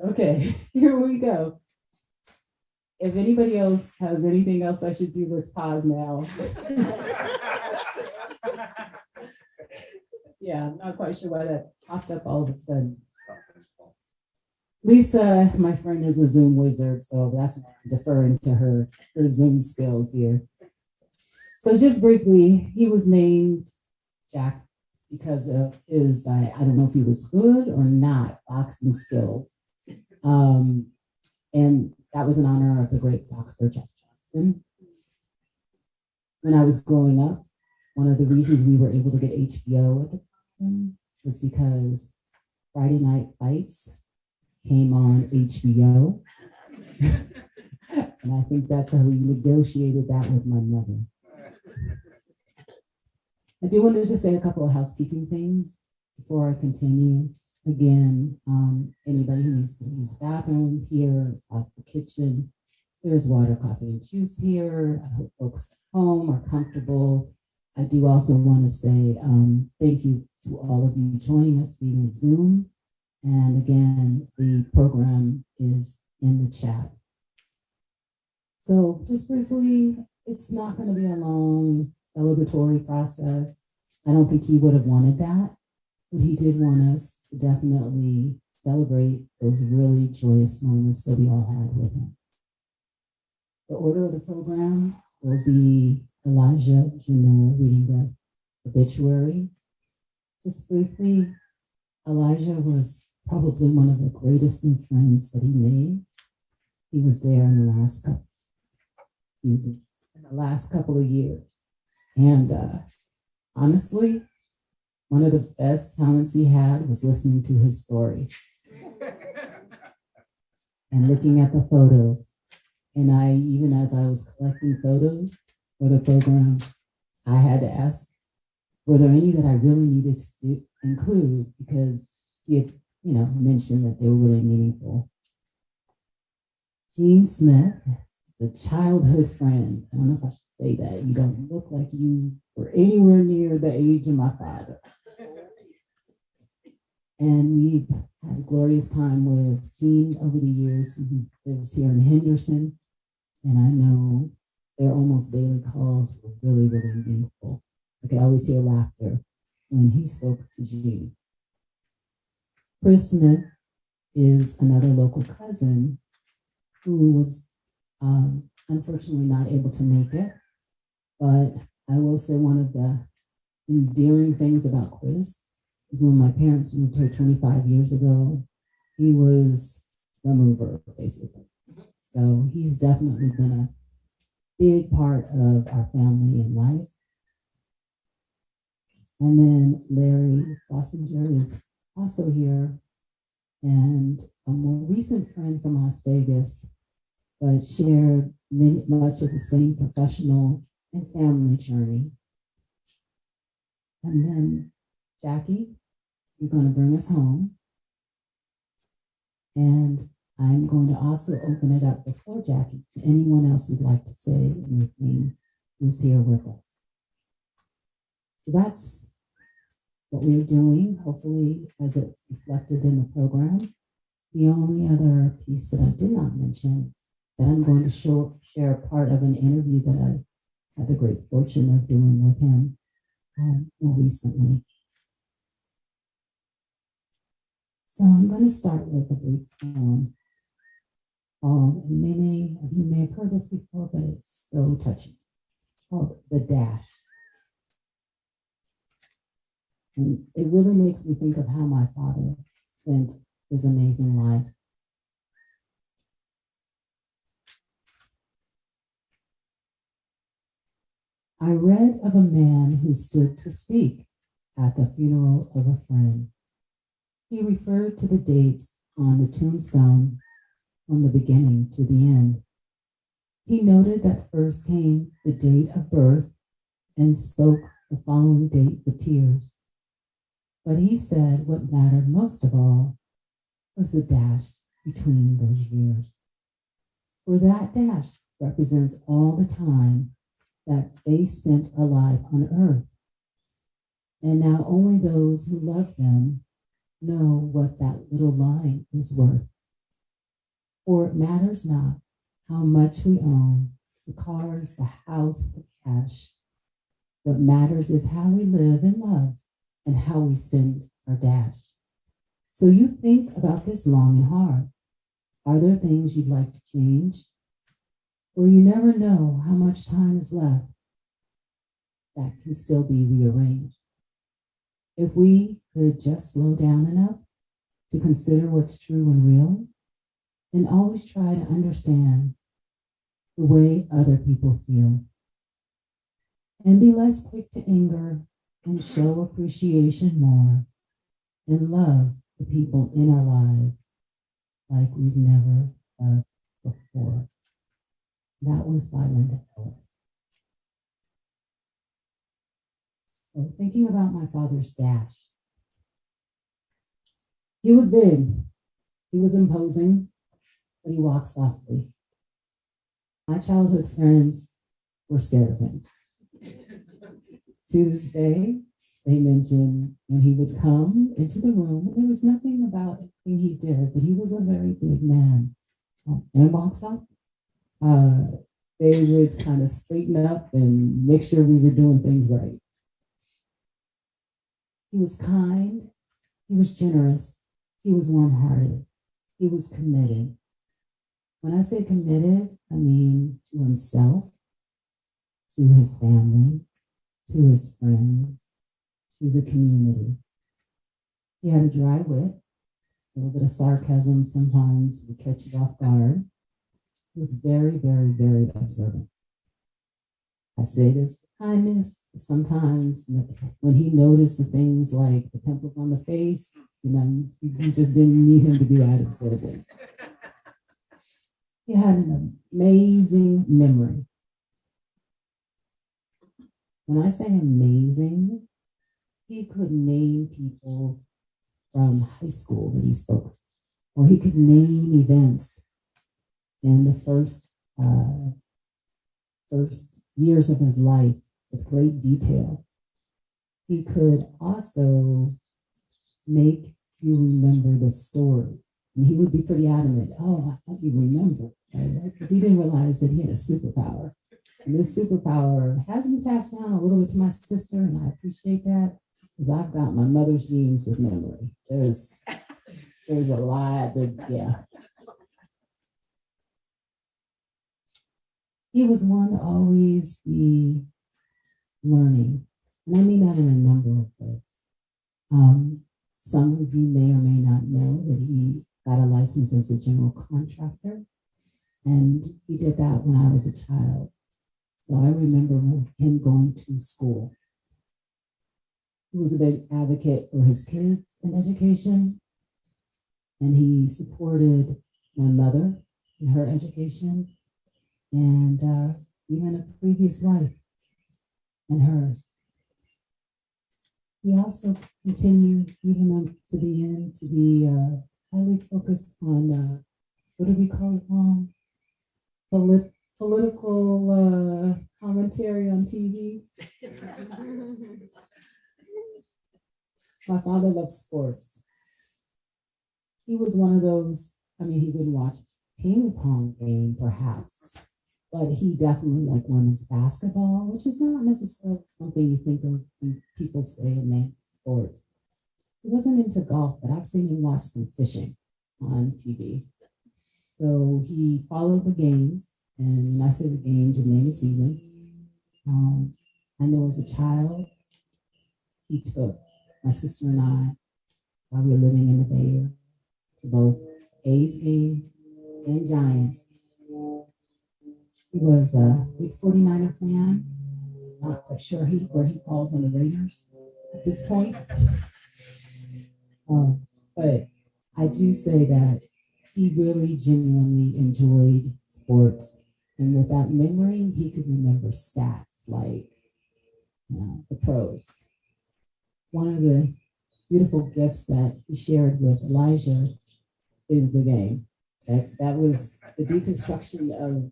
Okay, here we go. If anybody else has anything else I should do, let's pause now. Yeah, I'm not quite sure why that popped up all of a sudden. Lisa, my friend, is a Zoom wizard, so that's why I'm deferring to her Zoom skills here. So just briefly, he was named Jack because of his, I don't know if he was good or not, boxing skills. And that was in honor of the great boxer Jack Johnson. When I was growing up, one of the reasons we were able to get HBO at the time was because Friday Night Fights came on HBO. And I think that's how we negotiated that with my mother. I do want to just say a couple of housekeeping things before I continue. Again, anybody who needs to use the bathroom here, off the kitchen, there's water, coffee, and juice here. I hope folks at home are comfortable. I do also want to say thank you to all of you joining us being in Zoom. And again, the program is in the chat. So just briefly, it's not going to be a long celebratory process. I don't think he would have wanted that, but he did want us to definitely celebrate those really joyous moments that we all had with him. The order of the program will be Elijah Janot reading the obituary. Just briefly, Elijah was probably one of the greatest new friends that he made. He was there in the last couple of years. And honestly, one of the best talents he had was listening to his stories and looking at the photos. And even as I was collecting photos for the program, I had to ask, were there any that I really needed to include? Because he had, mentioned that they were really meaningful. Gene Smith, the childhood friend. I don't know if I should say that. You don't look like you were anywhere near the age of my father. And we've had a glorious time with Gene over the years. He lives here in Henderson. And I know their almost daily calls were really, really meaningful. I could always hear laughter when he spoke to Gene. Chris Smith is another local cousin who was unfortunately not able to make it. But I will say one of the endearing things about Chris is when my parents moved here 25 years ago, he was the mover, basically. So he's definitely been a big part of our family and life. And then Larry Schlesinger is also here, and a more recent friend from Las Vegas, but shared much of the same professional and family journey. And then Jackie, you're going to bring us home. And I'm going to also open it up before Jackie to anyone else who'd like to say anything who's here with us. So that's what we're doing, hopefully, as it's reflected in the program. The only other piece that I did not mention that I'm going to share part of an interview that I had the great fortune of doing with him more recently. So I'm going to start with a brief poem. And many of you may have heard this before, but it's so touching. It's called The Dash. And it really makes me think of how my father spent his amazing life. I read of a man who stood to speak at the funeral of a friend. He referred to the dates on the tombstone from the beginning to the end. He noted that first came the date of birth and spoke the following date with tears. But he said what mattered most of all was the dash between those years. For that dash represents all the time that they spent alive on earth. And now only those who love them know what that little line is worth. For it matters not how much we own, the cars, the house, the cash. What matters is how we live and love and how we spend our dash. So you think about this long and hard. Are there things you'd like to change? Or you never know how much time is left that can still be rearranged. If we could just slow down enough to consider what's true and real, and always try to understand the way other people feel, and be less quick to anger and show appreciation more, and love the people in our lives like we've never loved before. That was by Linda Ellis. So thinking about my father's dash, he was big, he was imposing, but he walked softly. My childhood friends were scared of him. To this day, they mention when he would come into the room, there was nothing about anything he did, but he was a very big man. And walk softly. They would kind of straighten up and make sure we were doing things right. He was kind, he was generous, he was warm-hearted, he was committed. When I say committed, I mean to himself, to his family, to his friends, to the community. He had a dry wit, a little bit of sarcasm sometimes would catch you off guard. He was very, very, very observant. I say this for kindness, but sometimes when he noticed the things like the pimples on the face, you just didn't need him to be that observant. He had an amazing memory. When I say amazing, he could name people from high school that he spoke to, or he could name events in the first years of his life with great detail. He could also make you remember the story. And he would be pretty adamant, oh, I thought you remember, right? Because he didn't realize that he had a superpower. And this superpower has been passed down a little bit to my sister, and I appreciate that because I've got my mother's genes with memory. There's a lot that, yeah. He was one to always be learning. And I mean that in a number of ways. Some of you may or may not know that he got a license as a general contractor. And he did that when I was a child. So I remember him going to school. He was a big advocate for his kids in education. And he supported my mother in her education. And even a previous wife and hers. He also continued, even up to the end, to be highly focused on, what do we call it, political commentary on TV. My father loved sports. He was one of those, he wouldn't watch ping pong game, perhaps, but he definitely liked women's basketball, which is not necessarily something you think of when people say a man's sport. He wasn't into golf, but I've seen him watch some fishing on TV. So he followed the games, and when I say the games, his name is season. I know as a child, he took my sister and I, while we were living in the Bay Area, to both A's games and Giants. He was a big 49er fan. Not quite sure where he falls on the Raiders at this point. But I do say that he really genuinely enjoyed sports. And with that memory, he could remember stats like the pros. One of the beautiful gifts that he shared with Elijah is the game. That was the deconstruction of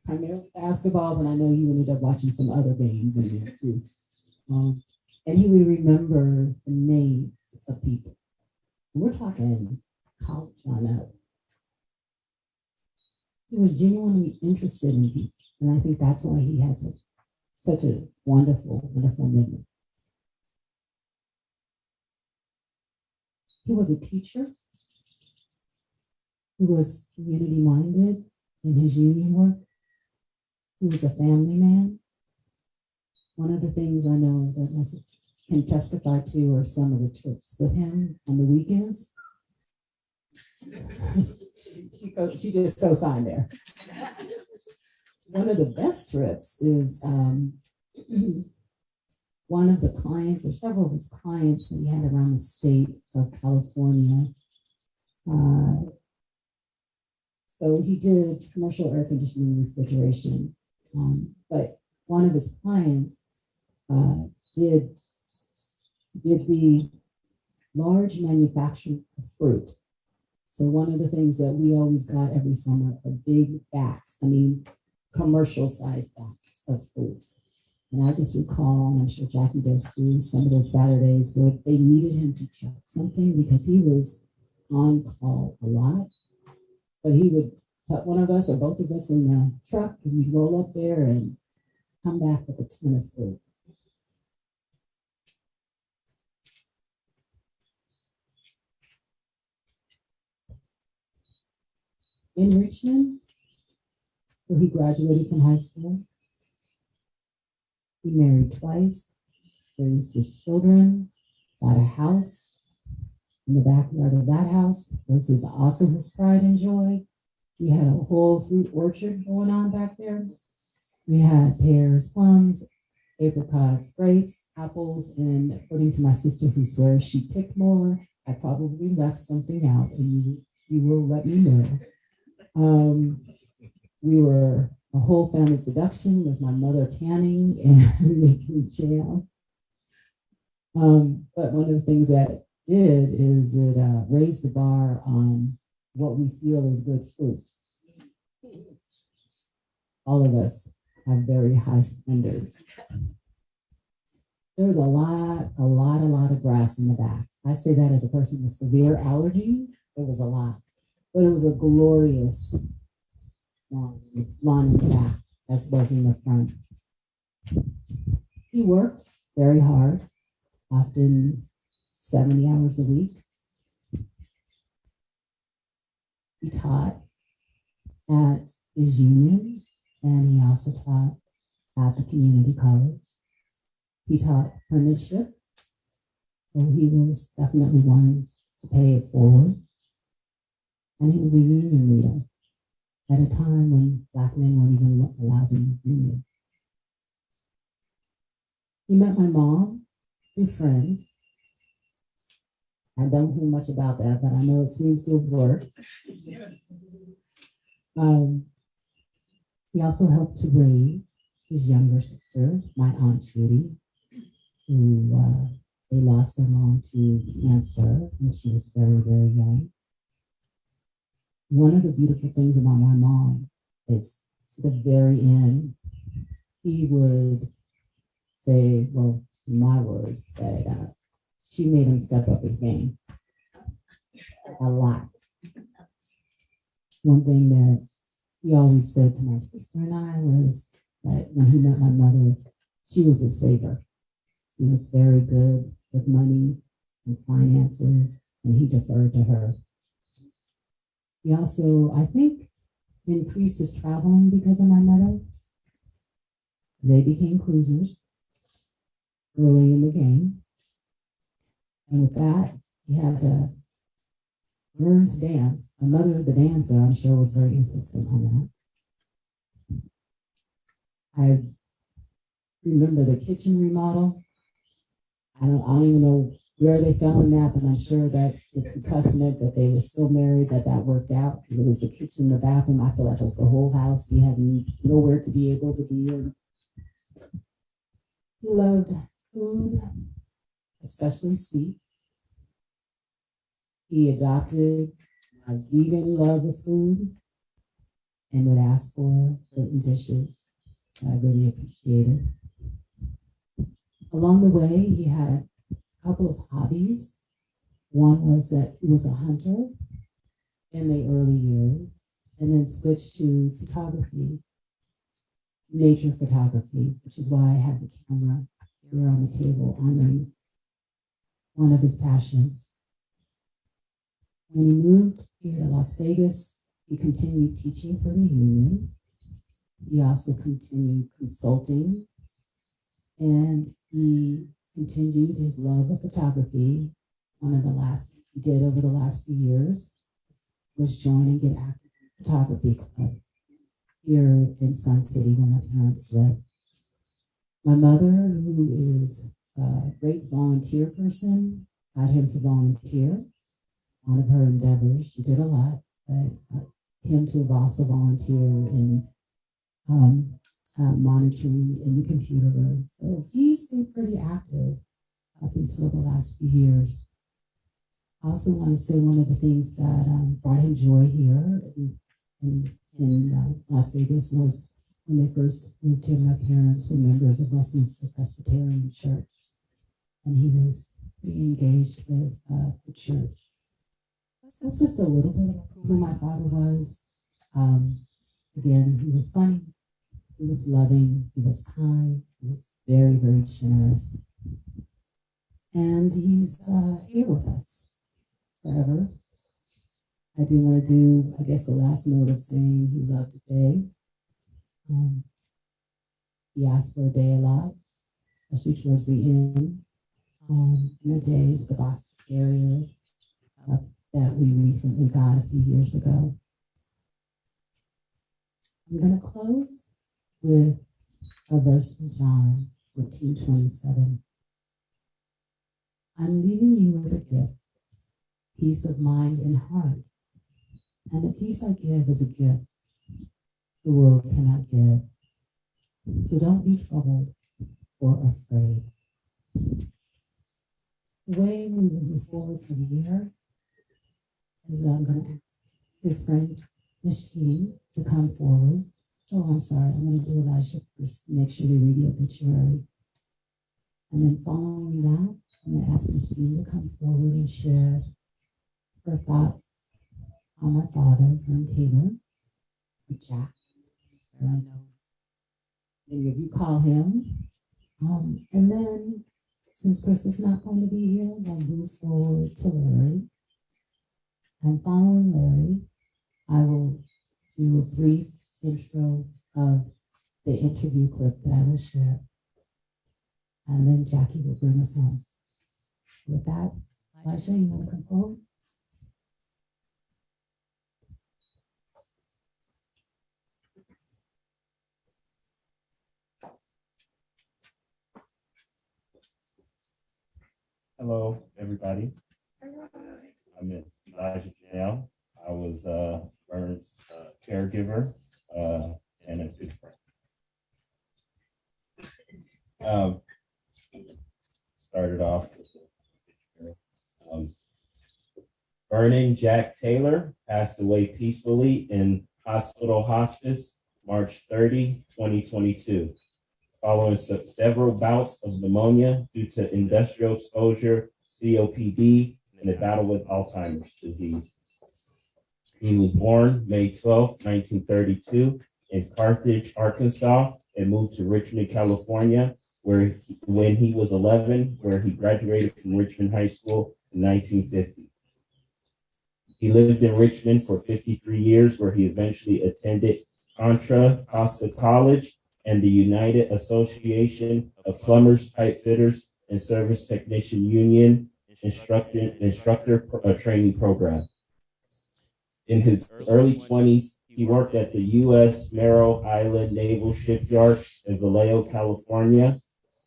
primarily basketball, but I know you ended up watching some other games in there too. And he would remember the names of people. And we're talking college on up. He was genuinely interested in people. And I think that's why he has such a wonderful, wonderful memory. He was a teacher. He was community-minded in his union work. He was a family man. One of the things I know that my sister can testify to are some of the trips with him on the weekends. She just co-signed there. One of the best trips is one of the clients, or several of his clients that he had around the state of California. So he did commercial air conditioning and refrigeration, but one of his clients did the large manufacturing of fruit. So one of the things that we always got every summer are big bags, commercial sized bags of fruit. And I just recall, and I'm sure Jackie does too, some of those Saturdays where they needed him to check something because he was on call a lot. But he would put one of us or both of us in the truck and we'd roll up there and come back with a ton of fruit. In Richmond, where he graduated from high school, he married twice, raised his children, bought a house. In the backyard of that house was also his pride and joy. We had a whole fruit orchard going on back there. We had pears, plums, apricots, grapes, apples, and according to my sister who swears she picked more, I probably left something out, and you will let me know. We were a whole family production with my mother canning and making jam. But one of the things that did is it raised the bar on what we feel is good fruit. All of us have very high standards. There was a lot of grass in the back. I say that as a person with severe allergies. There was a lot, but it was a glorious lawn in the back, as was in the front. He worked very hard, often 70 hours a week. He taught at his union, and he also taught at the community college. He taught apprenticeship, so he was definitely one to pay it forward. And he was a union leader at a time when Black men weren't even allowed in the union. He met my mom through friends. I don't hear much about that, but I know it seems to have worked. He also helped to raise his younger sister, my Aunt Judy, who they lost their mom to cancer when she was very, very young. One of the beautiful things about my mom is to the very end, he would say, well, in my words, that she made him step up his game a lot. One thing that he always said to my sister and I was that when he met my mother, she was a saver. She was very good with money and finances, and he deferred to her. He also, I think, increased his traveling because of my mother. They became cruisers early in the game. And with that, he had to learn to dance. My mother, the dancer, I'm sure was very insistent on that. I remember the kitchen remodel. I don't even know where they fell in that, but I'm sure that it's a testament that they were still married, that worked out. It was the kitchen, the bathroom. I feel like it was the whole house. We had nowhere to be able to be in. He loved food, especially sweets. He adopted a vegan love of food and would ask for certain dishes that I really appreciated. Along the way, he had a couple of hobbies. One was that he was a hunter in the early years, and then switched to photography, nature photography, which is why I have the camera here on the table honoring one of his passions. When he moved here to Las Vegas, he continued teaching for the union. He also continued consulting, and he continued his love of photography. One of the last things he did over the last few years was join and get active in photography club here in Sun City where my parents live. My mother, who is a great volunteer person, got him to volunteer. One of her endeavors, she did a lot, but him to also volunteer in monitoring in the computer room. So he's been pretty active up until the last few years. I also want to say one of the things that brought him joy here in Las Vegas was when they first moved here. My parents were members of Westminster Presbyterian Church, and he was pretty engaged with the church. That's just a little bit of who my father was. Again, he was funny, he was loving, he was kind, he was very, very generous. And he's here with us forever. I do want to do, I guess, the last note of saying he loved to beg. He asked for a day a lot, especially towards the end. In the days, the Boston area that we recently got a few years ago. I'm going to close with a verse from John 14:27. I'm leaving you with a gift, peace of mind and heart. And the peace I give is a gift the world cannot give. So don't be troubled or afraid. The way we will move forward from here is that I'm going to ask his friend, Miss Jean, to come forward. Oh, I'm sorry. I'm going to do Elijah first to make sure they read the obituary. And then following that, I'm going to ask Miss Jean to come forward and share her thoughts on my father, Vern Taylor, or Jack, I know many of you call him. And then, since Chris is not going to be here, we'll move forward to Larry. And following Larry, I will do a brief intro of the interview clip that I will share. And then Jackie will bring us home. With that, Elijah, you want to come forward? Hello, everybody. I'm Elijah Janelle. I was Vern's caregiver and a good friend. Started off with Vernon Jack Taylor passed away peacefully in hospital hospice March 30, 2022. Following several bouts of pneumonia due to industrial exposure, COPD, and a battle with Alzheimer's disease. He was born May 12, 1932 in Carthage, Arkansas, and moved to Richmond, California, when he was 11, where he graduated from Richmond High School in 1950. He lived in Richmond for 53 years, where he eventually attended Contra Costa College and the United Association of Plumbers, Pipe Fitters, and Service Technician Union instructor training program. In his early 20s, he worked at the U.S. Mare Island Naval Shipyard in Vallejo, California,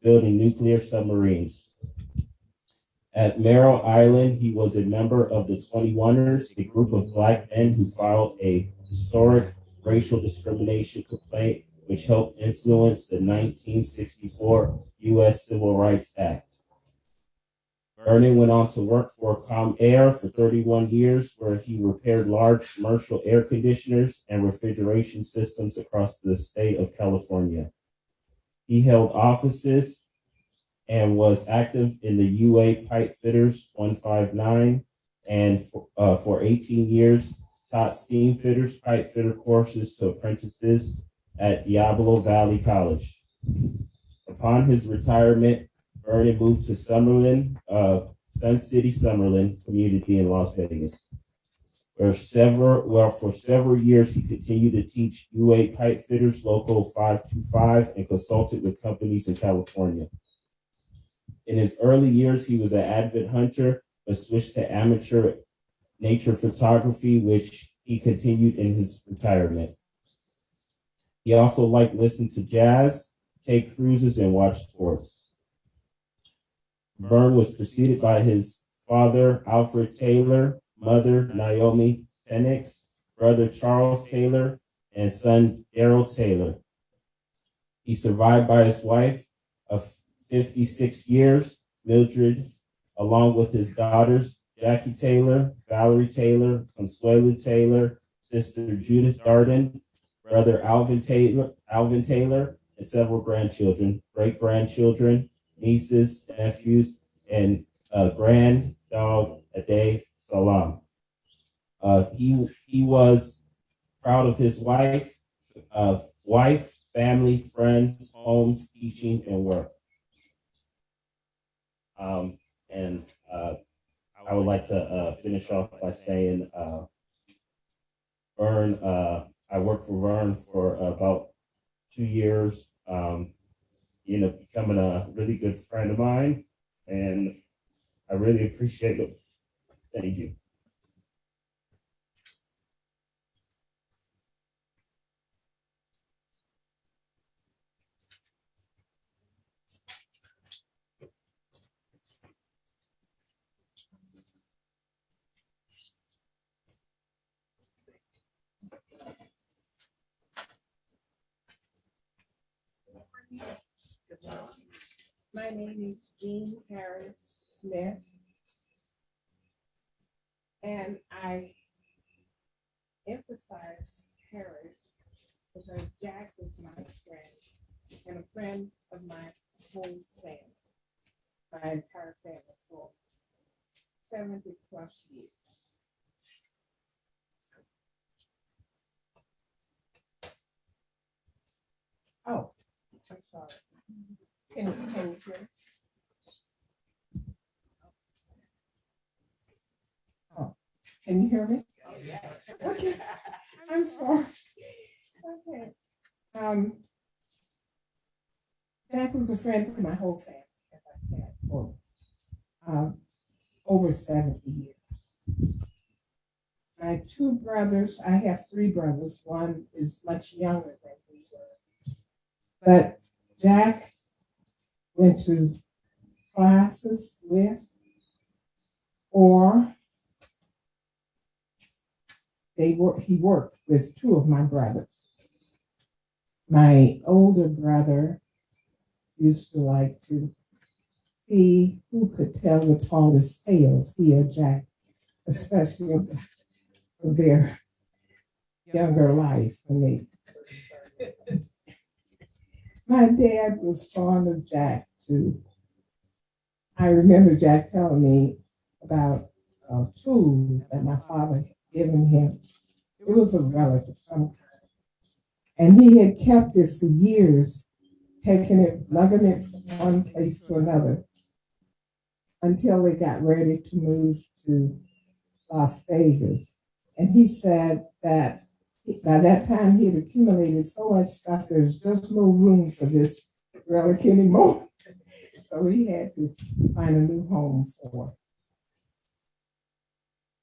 building nuclear submarines. At Mare Island, he was a member of the 21ers, a group of Black men who filed a historic racial discrimination complaint which helped influence the 1964 U.S. Civil Rights Act. Vernon went on to work for ComAir for 31 years, where he repaired large commercial air conditioners and refrigeration systems across the state of California. He held offices and was active in the UA Pipe Fitters 159 and for 18 years taught steam fitters, pipe fitter courses to apprentices at Diablo Valley College. Upon his retirement, Vernon moved to Summerlin, Sun City Summerlin community in Las Vegas, where for several years he continued to teach U8 pipe fitters local 525 and consulted with companies in California. In his early years, he was an avid hunter, but switched to amateur nature photography, which he continued in his retirement. He also liked listening to jazz, take cruises, and watch sports. Vern was preceded by his father, Alfred Taylor, mother, Naomi Penix, brother, Charles Taylor, and son, Daryl Taylor. He's survived by his wife of 56 years, Mildred, along with his daughters, Jackie Taylor, Valerie Taylor, Consuelo Taylor, sister Judith Darden, brother Alvin Taylor, and several grandchildren, great-grandchildren, nieces, nephews, and grand dog, Ade Salam. He was proud of his wife, family, friends, homes, teaching, and work. I would like to finish off by saying, Vern, I worked for Vern for about 2 years, becoming a really good friend of mine, and I really appreciate it. Thank you. My name is Jean Harris Smith, and I emphasize Harris because Jack was my friend and a friend of my whole family, my entire family for 70 plus years. Oh, I'm sorry. Can you hear me? Oh, can you hear me? Okay, I'm sorry. Okay. Jack was a friend of my whole family, as I said, for over 70 years. My two brothers, I have three brothers. One is much younger than we were. But Jack went to classes with, or he worked with two of my brothers. My older brother used to like to see who could tell the tallest tales, he or Jack, especially of their younger life when they. My dad was fond of Jack too. I remember Jack telling me about a tool that my father had given him. It was a relic of some kind. And he had kept it for years, taking it, lugging it from one place to another until they got ready to move to Las Vegas. And he said that by that time he had accumulated so much stuff, there's just no room for this relic anymore. So he had to find a new home for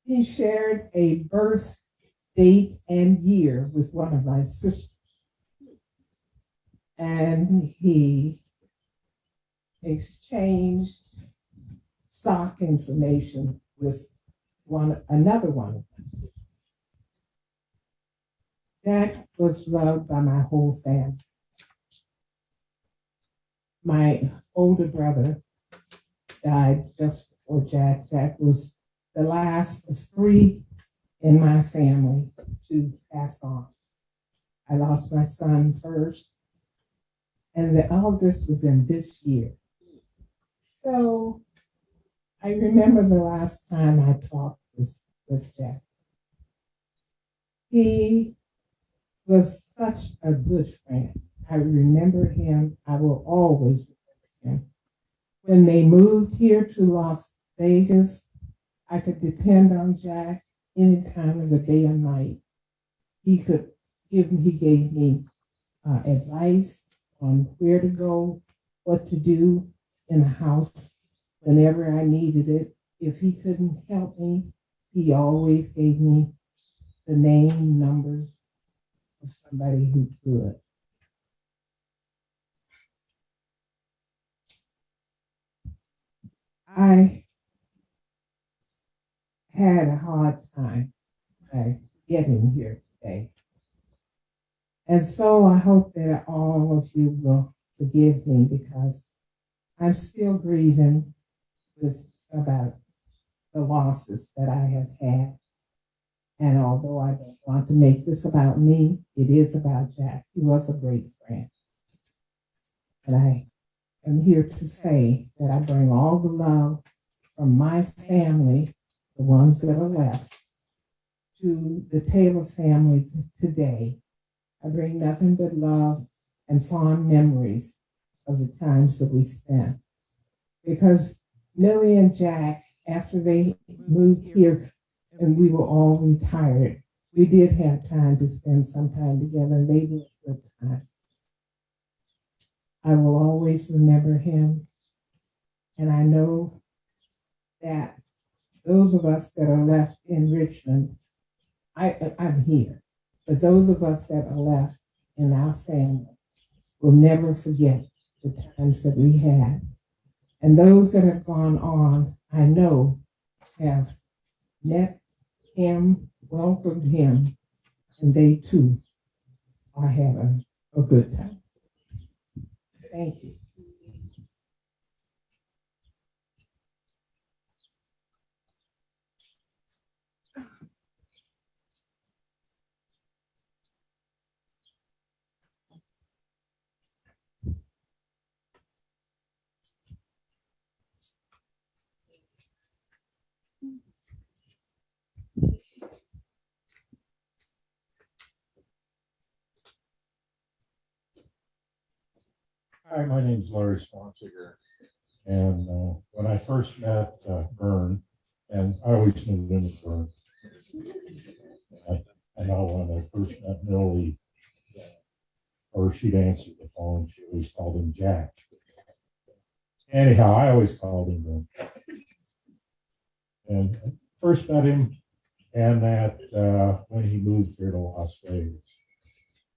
it. He shared a birth date and year with one of my sisters. And he exchanged stock information with another one of my sisters. Jack was loved by my whole family. My older brother died just before Jack. Jack was the last of three in my family to pass on. I lost my son first, and all this was in this year. So I remember the last time I talked with Jack. He was such a good friend. I remember him. I will always remember him. When they moved here to Las Vegas, I could depend on Jack any time of the day or night. He gave me advice on where to go, what to do in the house whenever I needed it. If he couldn't help me, he always gave me the name, numbers of somebody who could. I had a hard time getting here today. And so I hope that all of you will forgive me because I'm still grieving about the losses that I have had. And although I don't want to make this about me, it is about Jack. He was a great friend. And I am here to say that I bring all the love from my family, the ones that are left, to the Taylor family today. I bring nothing but love and fond memories of the times that we spent. Because Millie and Jack, after they moved here and we were all retired, we did have time to spend some time together, and they were a good time. I will always remember him, and I know that those of us that are left in Richmond, I'm here, but those of us that are left in our family will never forget the times that we had. And those that have gone on, I know, have met him, welcomed him, and they too are having a good time. Thank you. Hi, my name is Larry Swansiger, and when I first met Vern, and I always knew him as Vern, I know when I first met Millie, or she'd answer the phone, she always called him Jack. Anyhow, I always called him Vern. And I first met him, and that when he moved here to Las Vegas.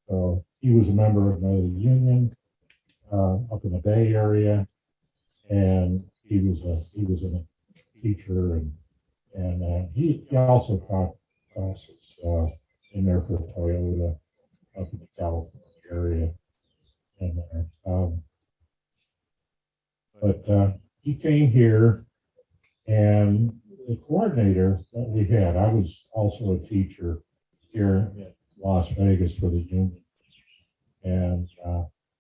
So he was a member of the union. Up in the Bay Area, and he was a teacher, and he also taught classes in there for Toyota up in the California area, and but he came here, and the coordinator that we had, I was also a teacher here in Las Vegas for the union, and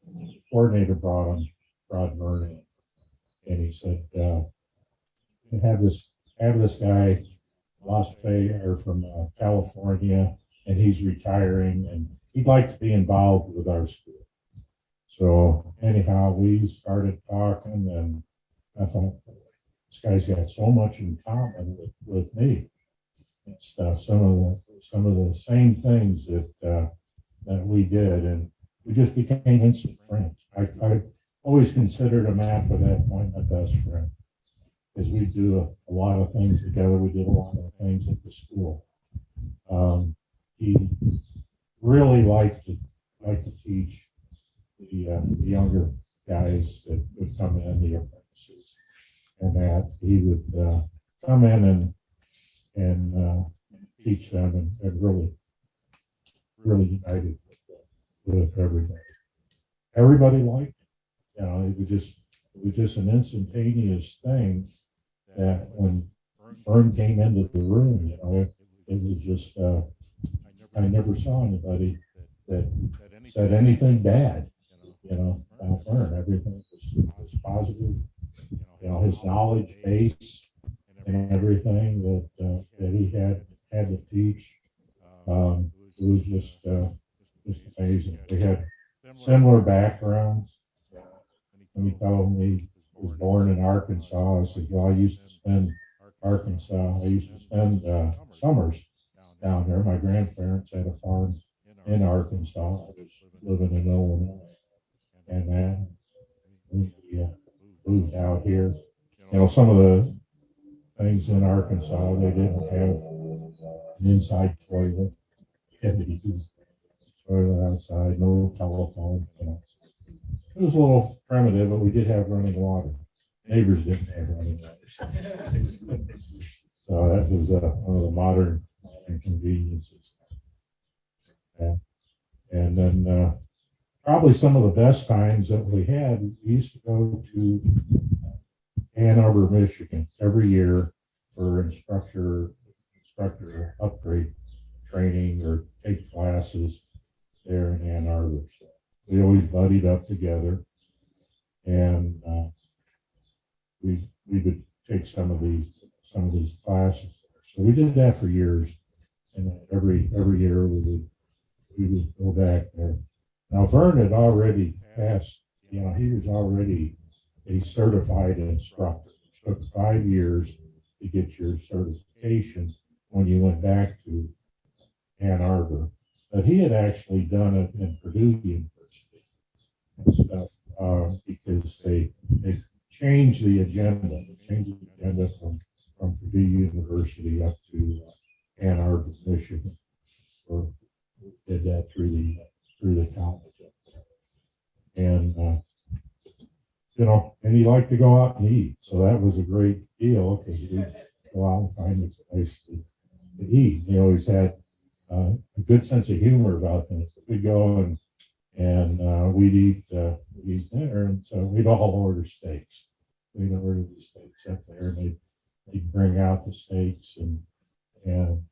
the coordinator brought Vernon in, and he said, have this guy, Las Vegas, or from California, and he's retiring, and he'd like to be involved with our school. So anyhow, we started talking, and I thought, this guy's got so much in common with me and stuff. Some of the same things that we did, and we just became instant friends. I always considered him after that point my best friend, because we do a lot of things together. We did a lot of things at the school. He really liked to teach the younger guys that would come in, the apprentices, and that he would come in and teach them, and really united with everybody. Everybody liked it. You know, it was just an instantaneous thing that when Vern came into the room, you know, it was just I never saw anybody that said anything bad, you know, about Vern. Everything was positive. You know, his knowledge base and everything that he had to teach. was just amazing. We had similar backgrounds. And he told me he was born in Arkansas. I said, well, I used to spend summers down there. My grandparents had a farm in Arkansas. I was living in Illinois. And then we moved out here. You know, some of the things in Arkansas, they didn't have an inside toilet. You had to use the toilet outside, no telephone. You know. It was a little primitive, but we did have running water. Neighbors didn't have running water. So that was one of the modern inconveniences. Yeah. And then probably some of the best times that we had, we used to go to Ann Arbor, Michigan every year for instructor upgrade training or take classes there in Ann Arbor. So we always buddied up together, and we would take some of these classes. So we did that for years, and every year we would go back there. Now Vern had already passed. You know, he was already a certified instructor. It took 5 years to get your certification when you went back to Ann Arbor. But he had actually done it in Purdue University and stuff because they changed the agenda. They changed the agenda from Purdue University up to Ann Arbor, Michigan. Or did that through the college up there. And you know, and he liked to go out and eat. So that was a great deal because we'd go out and find a place to eat. He always had a good sense of humor about things. We'd go and we'd eat dinner, and so we'd all order steaks. We'd order the steaks up there, and they'd bring out the steaks, and you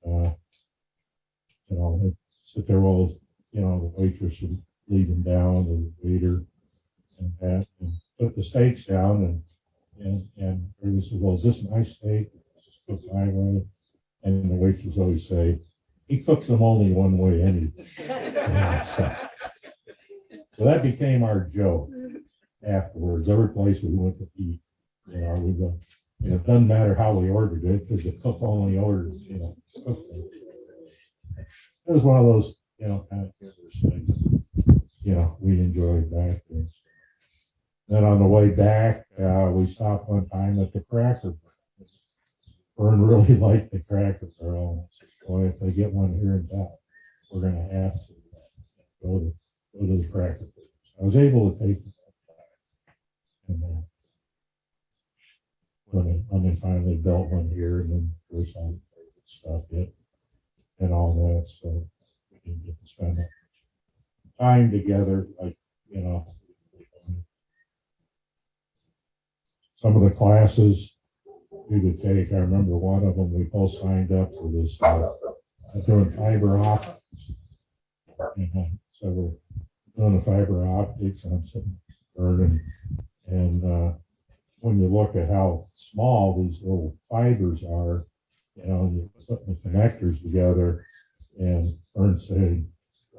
know, they'd sit there while, you know, the waitress would lead them down, the waiter, and that, and put the steaks down, and they said, well, is this my steak? Is this cooked my way? And the waitress would always say, he cooks them only one way anyway. So that became our joke afterwards. Every place we went to eat, you know, we go, you know, it doesn't matter how we ordered it because the cook only orders, you know, cooked it. It was one of those, you know, kind of things, you know, we enjoyed back there. Then on the way back, we stopped one time at the Cracker Barrel. Vern really liked the Cracker Barrel. Boy, if they get one here in town, we're going to have to go to the Cracker Barrel. I was able to take it and when they finally built one here, and then there's all the stuff yet and all that, so we didn't get to spend that much time together, like, you know. Some of the classes we would take, I remember one of them, we both signed up for this, doing fiber optics. So we're doing the fiber optics, and I'm sitting Vernon, and when you look at how small these little fibers are, you know, you're putting the connectors together, and Vern said,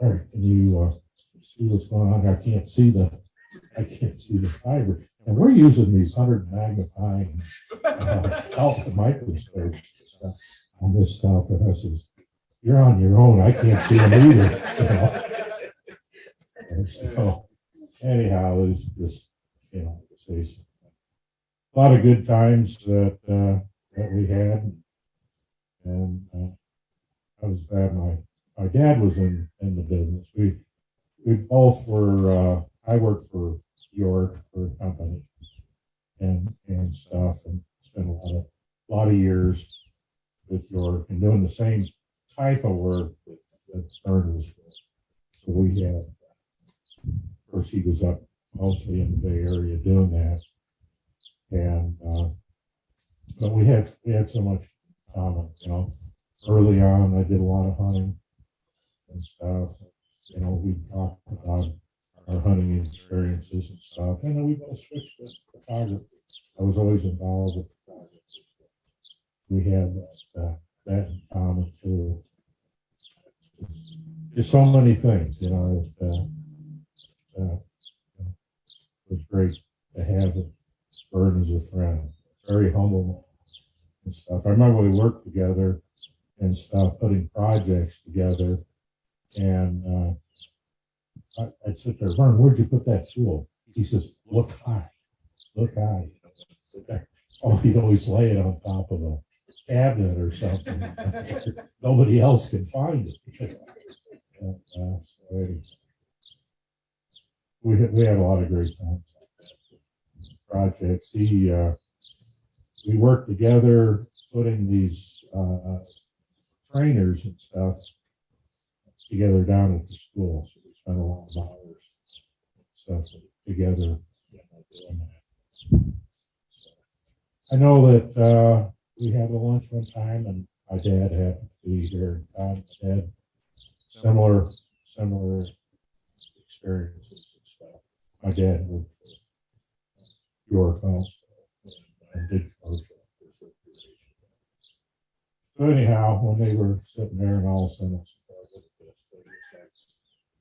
all right, can you see what's going on? I can't see the fiber. And we're using these 100 magnifying alpha microscopes on this stuff. And I says, you're on your own. I can't see them either. You know? And so anyhow, it was just, you know, a lot of good times that we had. And I was glad my dad was in the business. We both were, I worked for York for a company and stuff, and spent a lot of years with York and doing the same type of work that Vern was with. So we had, of course, he was up mostly in the Bay Area doing that, and but we had so much common, you know. Early on, I did a lot of hunting and stuff. You know, we talked about our hunting experiences and stuff, and then we both switched to photography. I was always involved with photography. We had that in common too. There's so many things, you know. It was great to have Vern as a friend. Very humble and stuff. I remember we worked together and stuff, putting projects together. And I'd sit there, Vern, where'd you put that tool? He says, look high, look high. Sit there. Oh, he'd always lay it on top of a cabinet or something. Nobody else could find it. So we had a lot of great times. Projects. We worked together putting these trainers and stuff together down at the school. So we spent a lot of hours and stuff together doing that. I know that we had a lunch one time, and my dad happened to be here. My dad similar experiences and stuff. My dad worked for York also and did commercial. So anyhow, when they were sitting there and all of a sudden,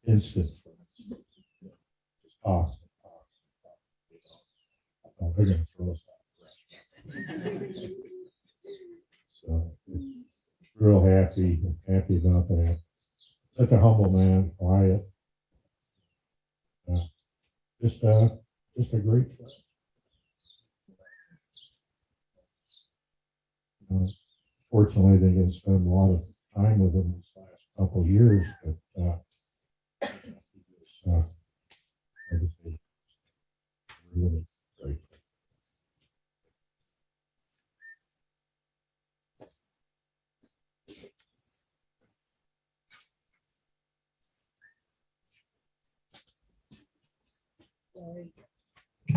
instant, just talk. They're going to throw us out. So, real happy about that. Such a humble man, quiet. Just a great friend. Fortunately, they didn't spend a lot of time with him this last couple of years, but everything really great.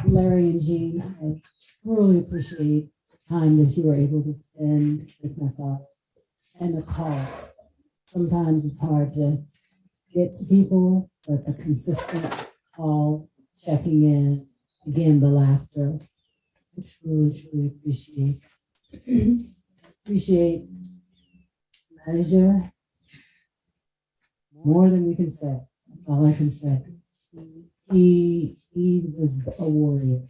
Larry and Jean, I really appreciate the time that you were able to spend with my father and the calls. Sometimes it's hard to get to people, but the consistent calls, checking in, again, the laughter, I truly appreciate. Appreciate Elijah more than we can say. That's all I can say. He was a warrior.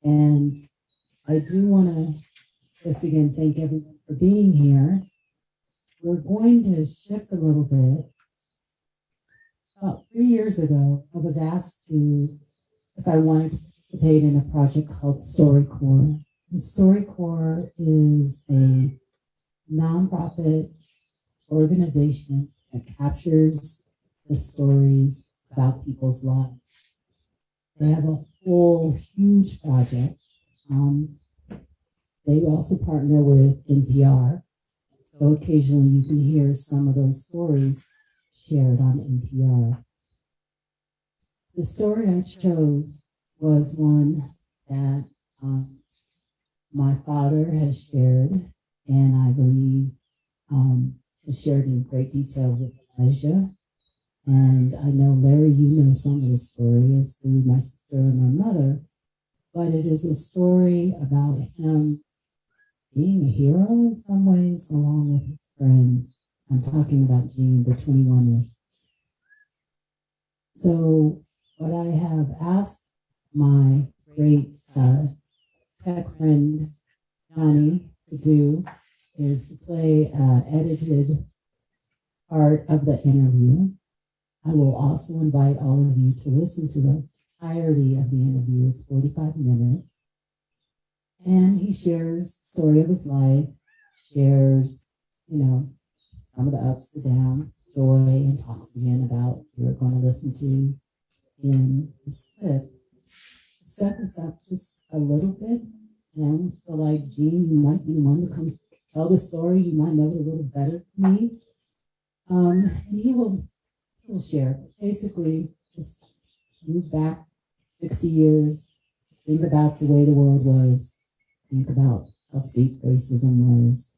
And I do want to just again thank everyone for being here. We're going to shift a little bit. About 3 years ago, I was asked if I wanted to participate in a project called StoryCorps. The StoryCorps is a nonprofit organization that captures the stories about people's lives. They have a whole huge project. They also partner with NPR. So occasionally you can hear some of those stories shared on NPR. The story I chose was one that my father has shared, and I believe has shared in great detail with Elijah. And I know, Larry, you know some of the stories through my sister and my mother, but it is a story about him being a hero in some ways, along with his friends. I'm talking about Jean, the 21ers. So what I have asked my great tech friend, Johnny, to do is to play edited part of the interview. I will also invite all of you to listen to the entirety of the interview. It's 45 minutes. And he shares the story of his life, shares, some of the ups, the downs, joy, and talks again about what we're going to listen to in this clip. To set this up just a little bit, and I almost feel like, Jean, you might be one to come tell the story. You might know it a little better than me. And he'll share. Basically, just move back 60 years, think about the way the world was, think about how steep racism was,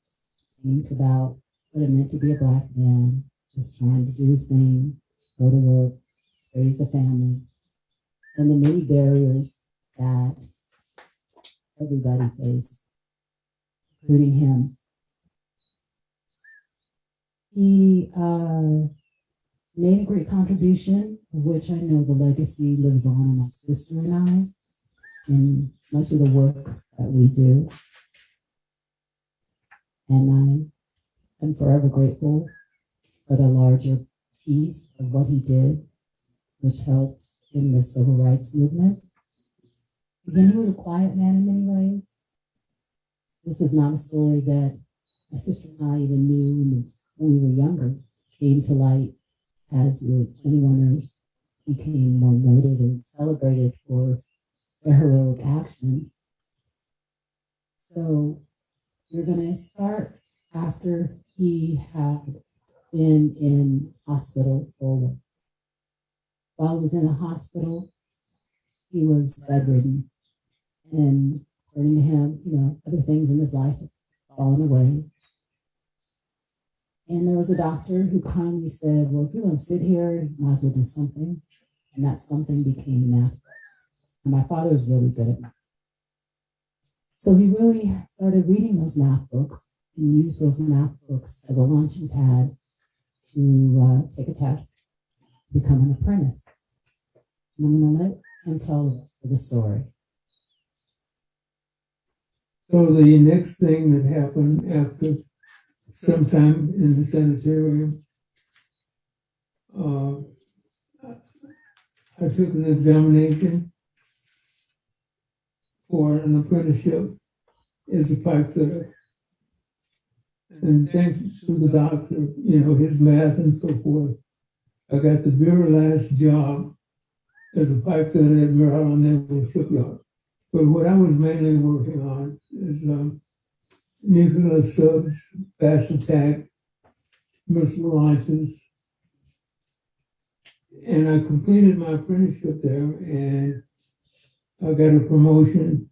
think about what it meant to be a Black man, just trying to do his thing, go to work, raise a family, and the many barriers that everybody faced, including him. He made a great contribution, of which I know the legacy lives on in my sister and I, and much of the work that we do. And I am forever grateful for the larger piece of what he did, which helped in the civil rights movement. Again, he was a quiet man in many ways. This is not a story that my sister and I even knew when we were younger, came to light as the 21ers became more noted and celebrated for their heroic actions. So we're going to start after he had been in hospital for a while. While he was in the hospital, he was bedridden. And according to him, other things in his life have fallen away. And there was a doctor who kindly said, well, if you're going to sit here, you might as well do something. And that something became math books. And my father was really good at math. So he really started reading those math books and used those math books as a launching pad to take a test to become an apprentice. And I'm going to let him tell the rest of the story. So the next thing that happened after sometime in the sanitarium, I took an examination for an apprenticeship as a pipe fitter. And thanks to the doctor, his math and so forth, I got the very last job as a pipe fitter at Mare Island Naval Shipyard. But what I was mainly working on is nuclear subs, fast attack, missile launches. And I completed my apprenticeship there, and I got a promotion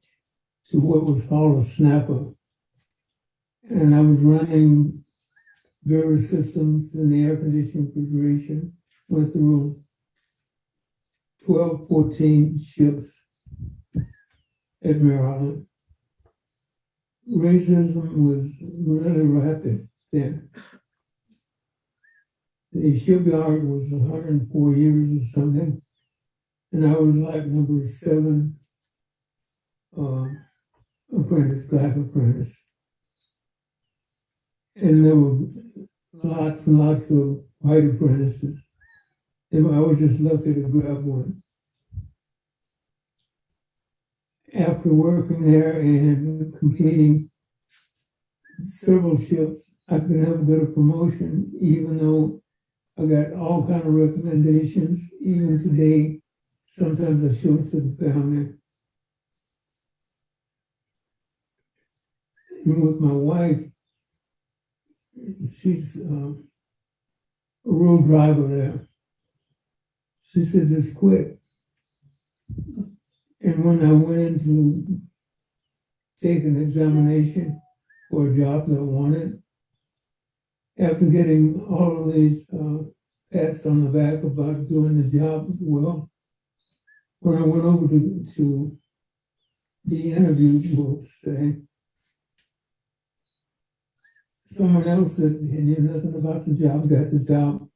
to what was called a snapper. And I was running various systems in the air conditioning refrigeration, went through 12, 14 ships at Mare Island. Racism was really rapid then. The shipyard was 104 years or something, and I was like number 7 apprentice, black apprentice. And there were lots and lots of white apprentices. And I was just lucky to grab one. After working there and completing several ships, I could never get a promotion, even though I got all kind of recommendations. Even today, sometimes I show it to the family. And with my wife, she's a road driver there. She said, just quit. And when I went in to take an examination for a job that I wanted, after getting all of these pats on the back about doing the job well, when I went over to the interview, we'll say, someone else that knew nothing about the job got the job.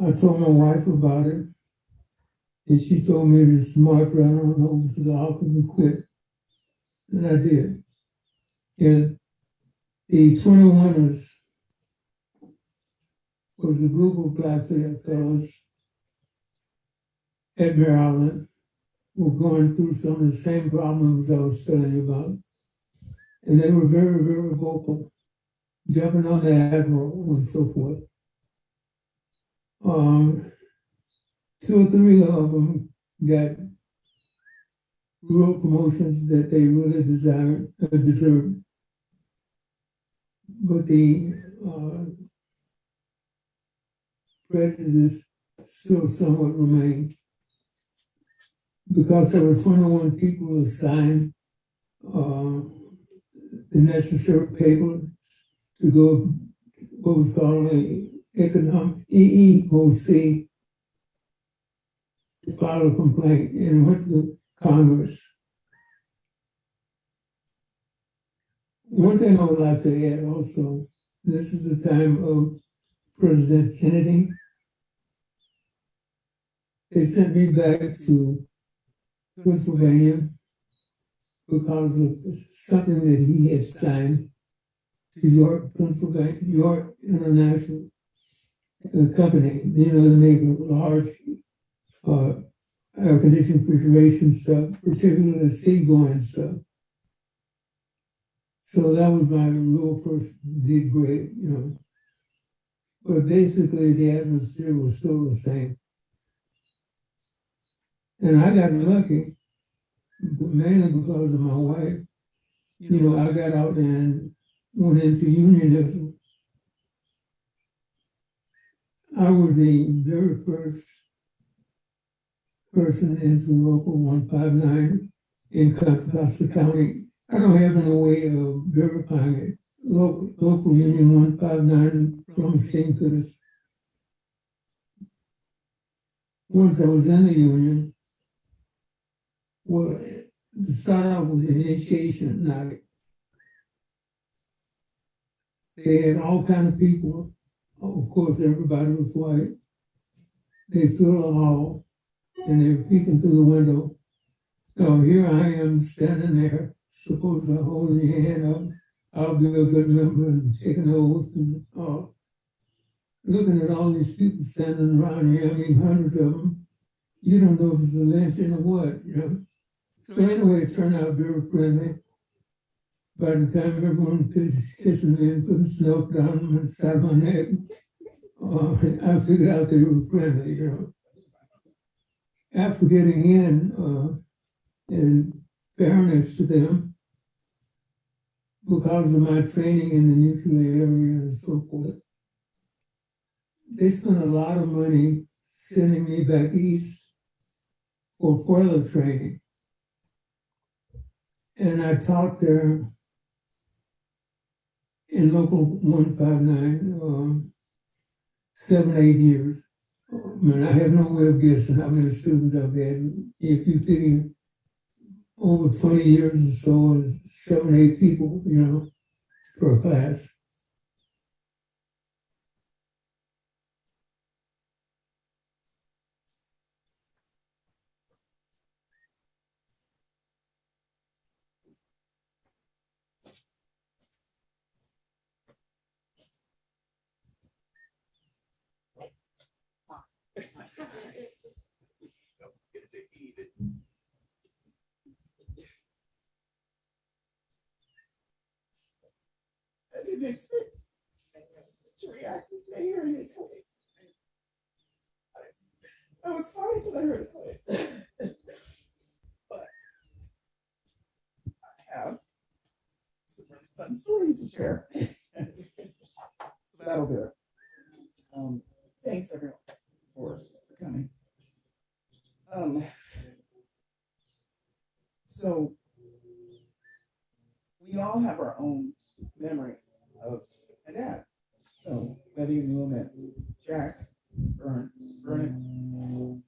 I told my wife about it, and she told me to smart right on over to the office and quit. And I did. And the 21ers was a group of black fellows at Mare Island who were going through some of the same problems I was telling you about. And they were very, very vocal, jumping on the admiral and so forth. 2 or 3 of them got real promotions that they really deserved. But the prejudice still somewhat remained. Because there were 21 people assigned the necessary papers to go what was called a economic EEOC to file a complaint, and went to Congress. One thing I would like to add also, this is the time of President Kennedy. They sent me back to Pennsylvania because of something that he had signed to York, Pennsylvania, York International Company. You know, they make large air-conditioned refrigeration stuff, particularly seagoing stuff. So that was my real first big break, you know. But basically, the atmosphere was still the same. And I got lucky, mainly because of my wife. You know, I got out and went into unionism. I was the very first person into Local 159 in Contra Costa County. I don't have any way of verifying it. Local Union 159 from St. Curtis. Once I was in the union, well, to start off with the initiation night, they had all kinds of people. Of course, everybody was white. They filled the hall, and they were peeking through the window. So here I am standing there, supposed to hold your hand up. I'll be a good member and take an oath and looking at all these people standing around here. I mean, hundreds of them. You don't know if it's a lynching or what, you know. So anyway, it turned out very friendly. By the time everyone was kissing me and putting snuff down the side of my neck, I figured out they were friendly, you know. After getting in fairness to them, because of my training in the nuclear area and so forth, they spent a lot of money sending me back east for further training. And I taught there in Local 159, 7, 8 years. I mean, I have no way of guessing how many students I've had. If you figure over 20 years or so, 7, 8 people, you know, per class. I didn't expect to react this way hearing his voice. I was fine until I heard his voice. But I have some really fun stories to share. So that'll do it. Thanks everyone for coming. So we all have our own memories of my dad. So whether you knew him as Jack, Vern, Vernon,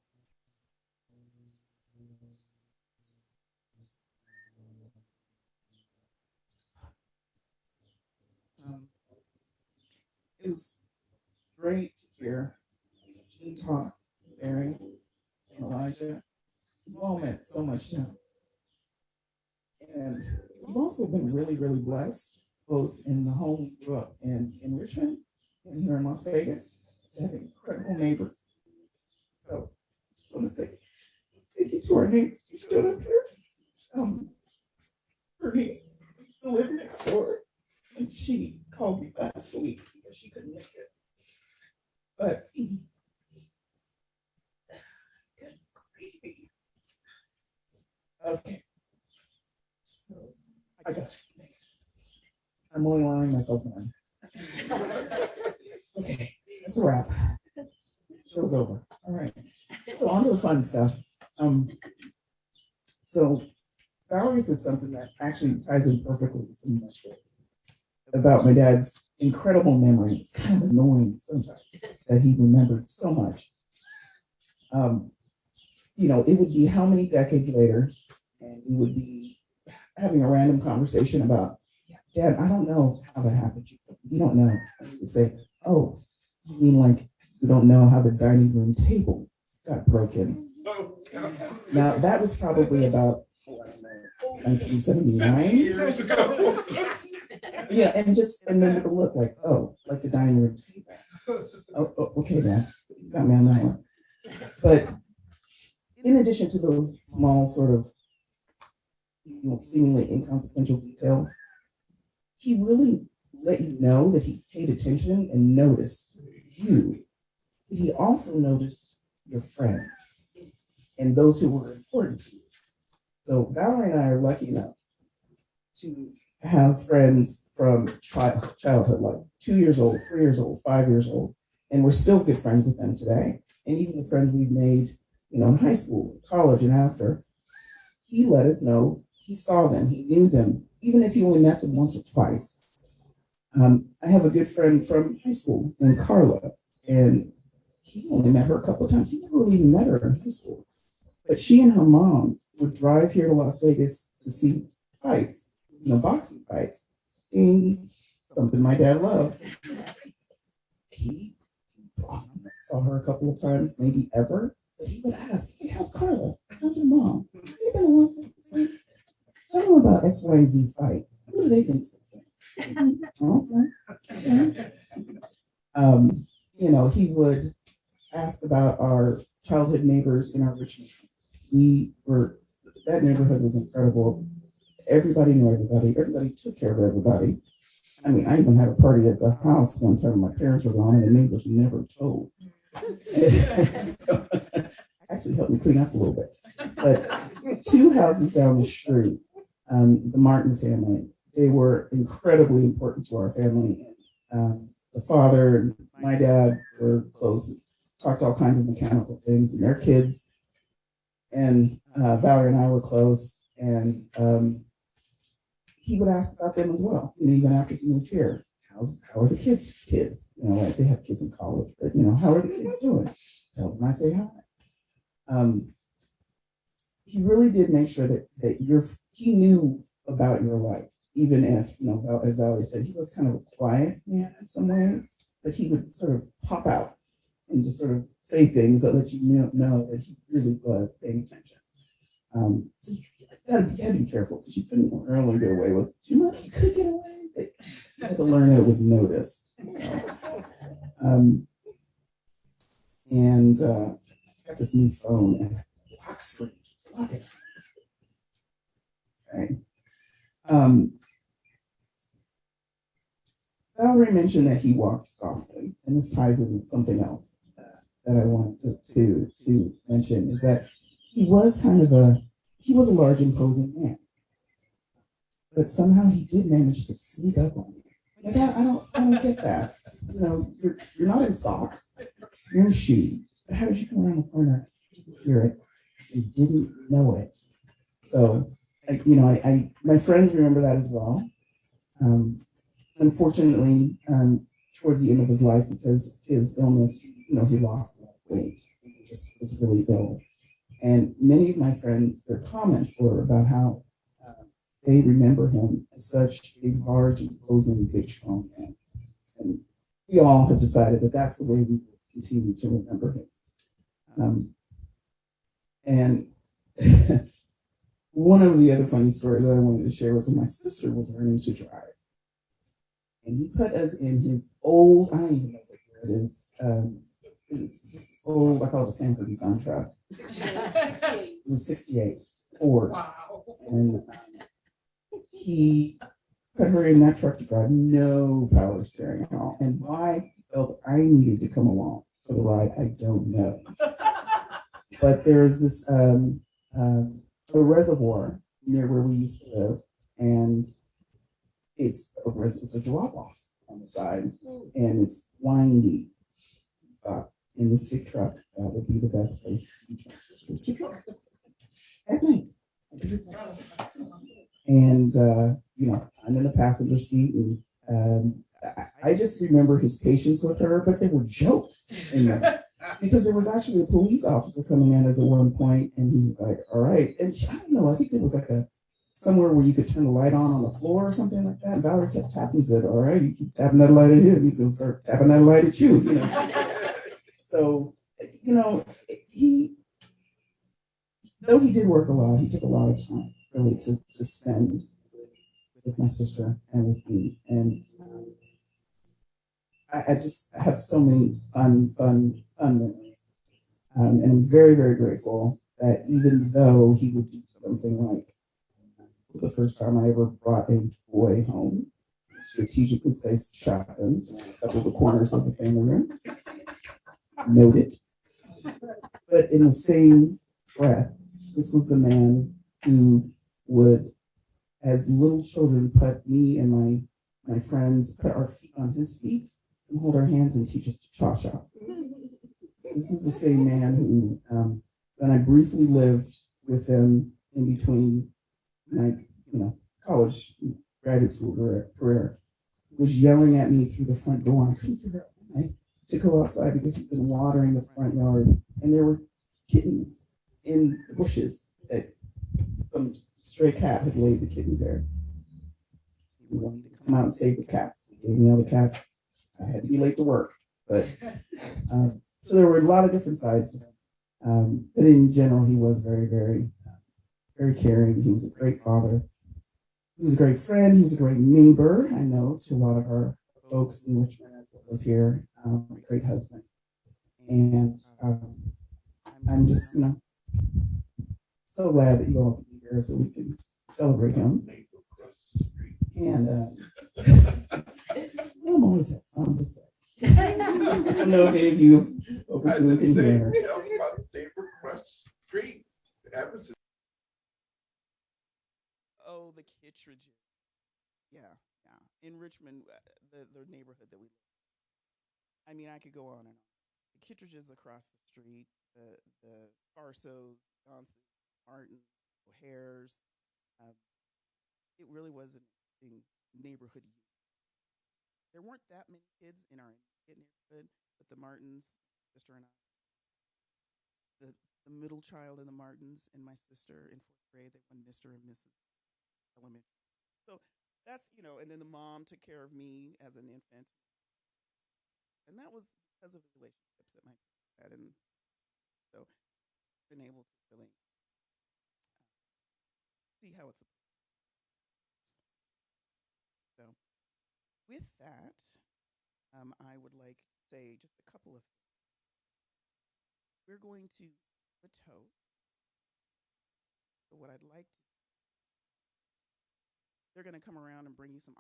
it was great to hear Gene talk, Barry, and Elijah. You've all meant so much to him. And we've also been really, really blessed, both in the home we grew up in Richmond and here in Las Vegas, to have incredible neighbors. So I just want to say thank you to our neighbors who stood up here. Her niece used to live next door, and she called me last week because she couldn't make it. But good gravy. Okay. So I got it. Thanks. I'm only allowing myself one. Okay, that's a wrap. Show's over. All right. So on to the fun stuff. So Valerie said something that actually ties in perfectly with some of my stories about my dad's incredible memory. It's kind of annoying sometimes that he remembered so much. You know, it would be how many decades later, and we would be having a random conversation about, yeah, Dad, I don't know how that happened. You don't know. He would say, oh, you mean like you don't know how the dining room table got broken? Now, that was probably about 1979. Years ago. Yeah, and then it'll look like, oh, like the dining room table. Oh, okay, Dad, you got me on that one. But in addition to those small sort of, seemingly inconsequential details, he really let you know that he paid attention and noticed you. He also noticed your friends and those who were important to you. So Valerie and I are lucky enough to have friends from childhood, like 2 years old, 3 years old, 5 years old, and we're still good friends with them today. And even the friends we've made, in high school, college, and after, he let us know he saw them, he knew them, even if he only met them once or twice. I have a good friend from high school named Carla, and he only met her a couple of times. He never really even met her in high school. But she and her mom would drive here to Las Vegas to see fights, boxing fights, and something my dad loved. He saw her a couple of times, maybe ever, but he would ask, hey, how's Carla? How's her mom? Have you been to Las Vegas? Tell them about XYZ fight. What do they think? He would ask about our childhood neighbors in our Richmond. That neighborhood was incredible. Everybody knew everybody. Everybody took care of everybody. I mean, I even had a party at the house one time. My parents were gone and the neighbors never told. Actually helped me clean up a little bit. But 2 houses down the street, the Martin family, they were incredibly important to our family. The father and my dad were close, talked all kinds of mechanical things, and their kids. And Valerie and I were close, and he would ask about them as well. Even after he moved here, how are the kids? Like they have kids in college, but how are the kids doing? Tell them I say hi. He really did make sure that he knew about your life, even if, as Valerie said, he was kind of a quiet man in some ways, but he would sort of pop out and just sort of say things that let you know that he really was paying attention. So you had to be careful because you couldn't really get away with too much. You could get away, but you had to learn that it was noticed. So, I got this new phone and lock screen. Lock it. Okay. Valerie mentioned that he walked softly, and this ties in with something else that I wanted to mention, is that he was a large, imposing man, but somehow he did manage to sneak up on me. Like, I don't get that. You're not in socks, you're in shoes. But how did you come around the corner, hear it, and didn't know it? So, my friends remember that as well. Unfortunately, towards the end of his life, because his illness, he lost a lot of weight. He just was really ill. And many of my friends, their comments were about how they remember him as such a large, imposing, big, strong man. And we all have decided that that's the way we will continue to remember him. And one of the other funny stories that I wanted to share was when my sister was learning to drive. And he put us in his old, I don't even know what year it is. It's old, I call it a Sanford design truck. 68. It was 68 Ford. Wow. And he put her in that truck to drive, no power steering at all. And why he felt I needed to come along for the ride, I don't know. But there's this a reservoir near where we used to live, and it's a drop off on the side, and it's windy. In this big truck, that would be the best place to drive at night. And I'm in the passenger seat, and I just remember his patience with her, but there were jokes in there. Because there was actually a police officer coming in at one point, and he was like, all right. And I don't know, I think there was like a somewhere where you could turn the light on the floor or something like that. And Valerie kept tapping. He said, all right, you keep tapping that light at him. He's going to start tapping that light at you, you know. So, you know, though he did work a lot, he took a lot of time really to spend with my sister and with me. And I just have so many fun memories. And I'm very, very grateful that even though he would do something like the first time I ever brought a boy home, strategically placed shotguns in a couple of the corners of the family room, noted. But in the same breath, this was the man who would, as little children, put me and my friends, put our feet on his feet and hold our hands and teach us to cha-cha. This is the same man who, when I briefly lived with him in between my, college, graduate school career, was yelling at me through the front door. And I couldn't figure out why to go outside because he'd been watering the front yard, and there were kittens in the bushes that some stray cat had laid the kittens there. He wanted to come out and save the cats. He gave me all the cats. I had to be late to work, but so there were a lot of different sides to him. But in general, he was very, very, very caring. He was a great father. He was a great friend. He was a great neighbor, I know, to a lot of our folks in Richmond as well as here. A great husband. And I'm just, so glad that you all can be here so we can celebrate him. And I'm always have something to say. I don't know if any of you over Zoom can hear. Tell me about the neighbor across the street. Oh, the Kittredge. Yeah. In Richmond, the neighborhood that we live in. I mean, I could go on and on. The Kittredges across the street, the Farsos, Johnson, Martin, O'Hare's. It really was an interesting neighborhood unit. There weren't that many kids in our neighborhood, but the Martins, my sister and I, the middle child in the Martins and my sister in fourth grade, they won Mr. and Mrs. Elementary. So that's, and then the mom took care of me as an infant. And that was because of the relationships that my parents had. And so I've been able to really see how it's a So with that, I would like to say just a couple of things. We're going to do a toast. So what I'd like to do, they're going to come around and bring you some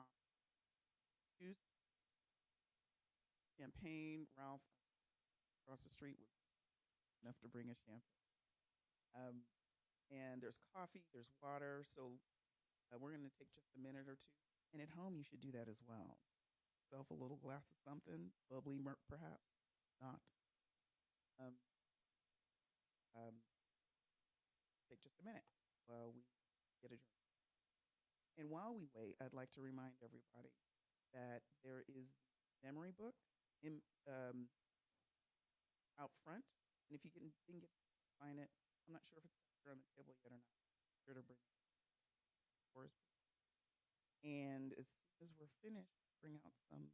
juice. Champagne. Ralph across the street was enough to bring us champagne. And there's coffee, there's water. So we're going to take just a minute or two. And at home, you should do that as well. Yourself a little glass of something, bubbly, perhaps not. Take just a minute while we get a drink. And while we wait, I'd like to remind everybody that there is the memory book out front. And if you didn't get to find it, I'm not sure if it's here on the table yet or not. Be sure to bring it for us. And as soon as we're finished, bring out some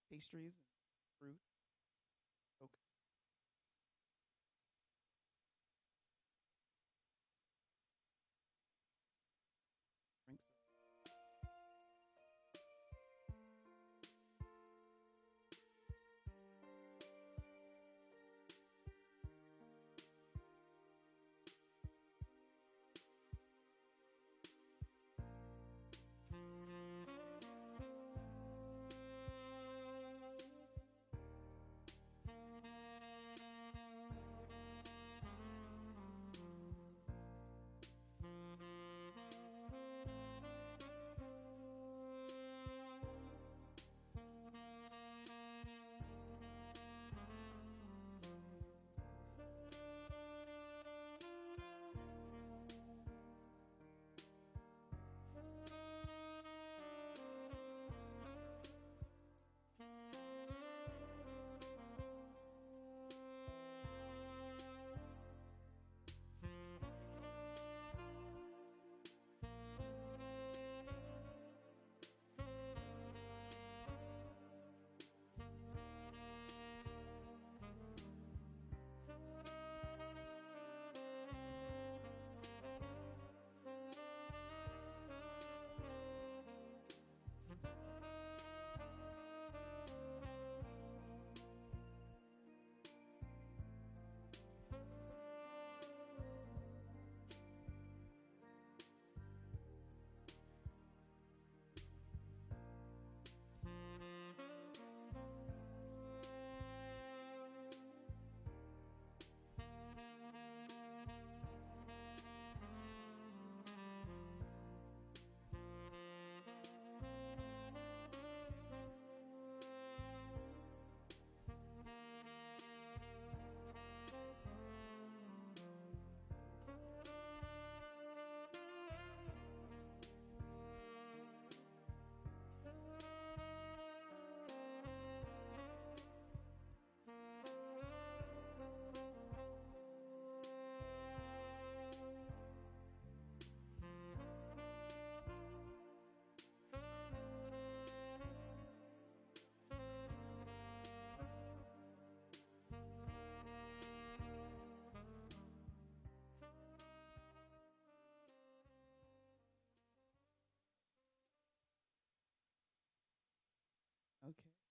pastries and fruit. Folks. Drinks.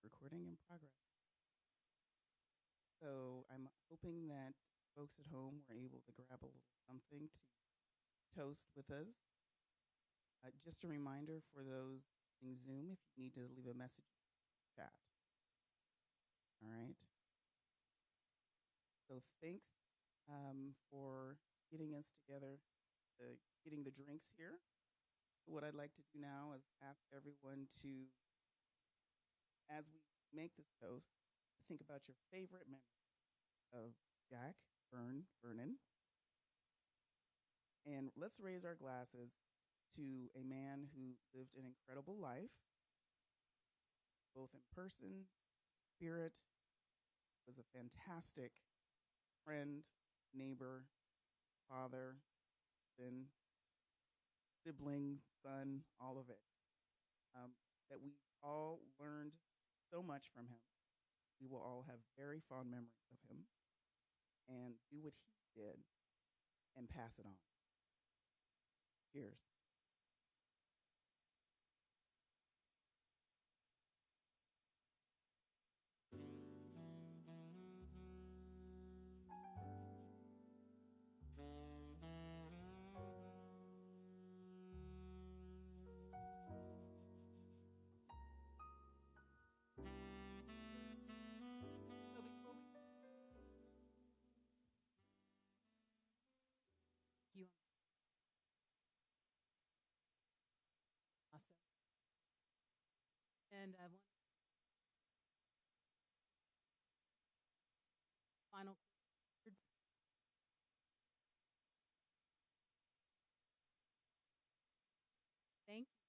Recording in progress. So I'm hoping that folks at home were able to grab a little something to toast with us. Just a reminder for those in Zoom, if you need to leave a message in the chat. All right. So thanks for getting us together, getting the drinks here. What I'd like to do now is ask everyone to, as we make this toast, think about your favorite memory of Jack, Vernon. And let's raise our glasses to a man who lived an incredible life, both in person, spirit, was a fantastic friend, neighbor, father, then sibling, son, all of it. That we all learned so much from him. We will all have very fond memories of him and do what he did and pass it on. Cheers. You awesome. And I want final words. Thank you.